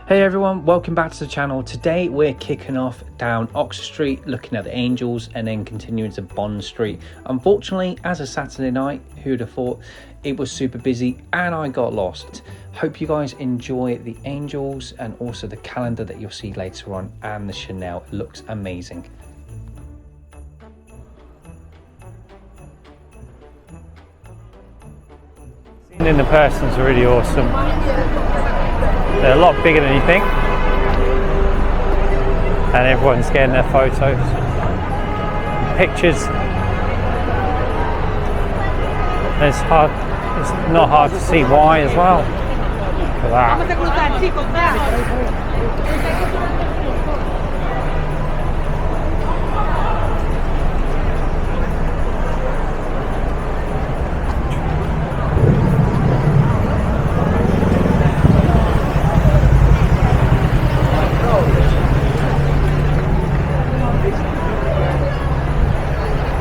Hey everyone, welcome back to the channel. Today we're kicking off down Oxford Street, looking at the Angels, and then continuing to Bond Street. Unfortunately, as a Saturday night, who'd have thought, it was super busy and I got lost. Hope you guys enjoy the Angels and also the calendar that you'll see later on, and the Chanel. It looks amazing. In the person's really awesome. They're a lot bigger than you think, and everyone's getting their photos, pictures. It's not hard to see why as well. Look at that.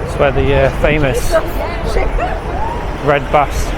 It's where the famous red bus.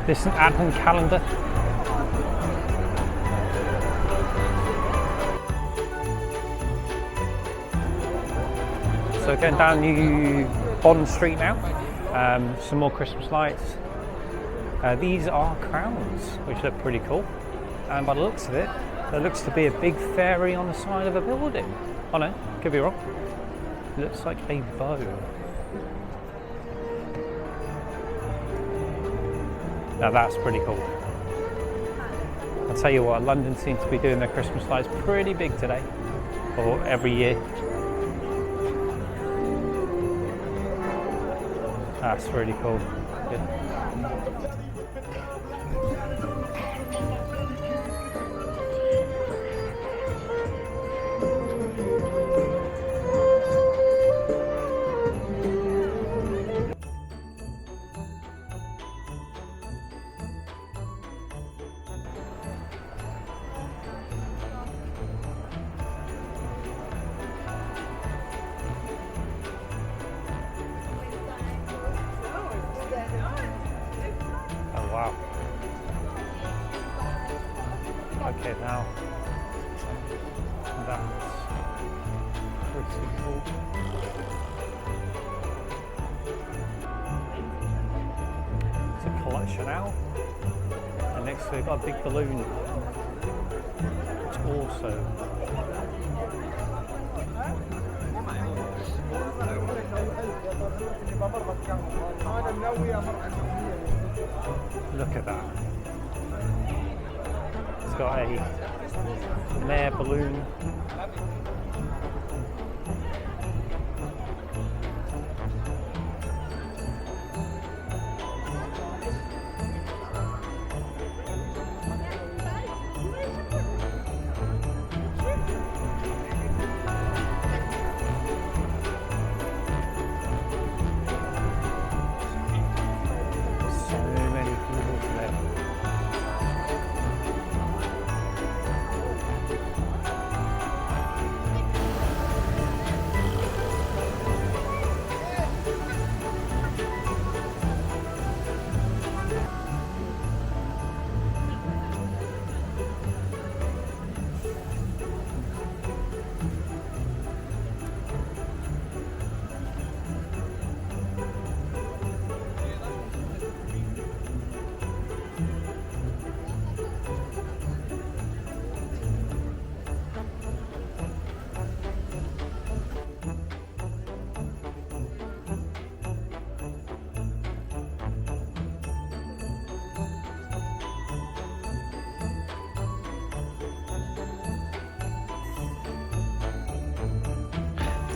This is an advent calendar. So going down New Bond Street now. Some more Christmas lights. These are crowns, which look pretty cool. And by the looks of it, there looks to be a big fairy on the side of a building. Oh no, could be wrong. It looks like a bow. Now that's pretty cool. I'll tell you what, London seems to be doing their Christmas lights pretty big today, or every year. That's really cool. Good. Wow. Okay, now that's pretty cool. It's a collection now. And next we've got a big balloon. It's also look at that. It's got a mare balloon.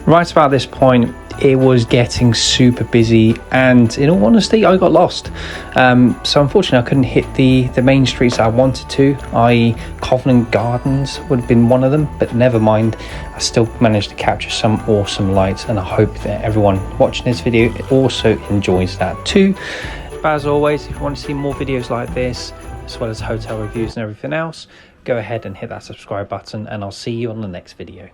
Right about this point, it was getting super busy, and in all honesty, I got lost. So unfortunately, I couldn't hit the main streets I wanted to, i.e. Covent Gardens would have been one of them, but never mind. I still managed to capture some awesome lights, and I hope that everyone watching this video also enjoys that too. But as always, if you want to see more videos like this, as well as hotel reviews and everything else, go ahead and hit that subscribe button, and I'll see you on the next video.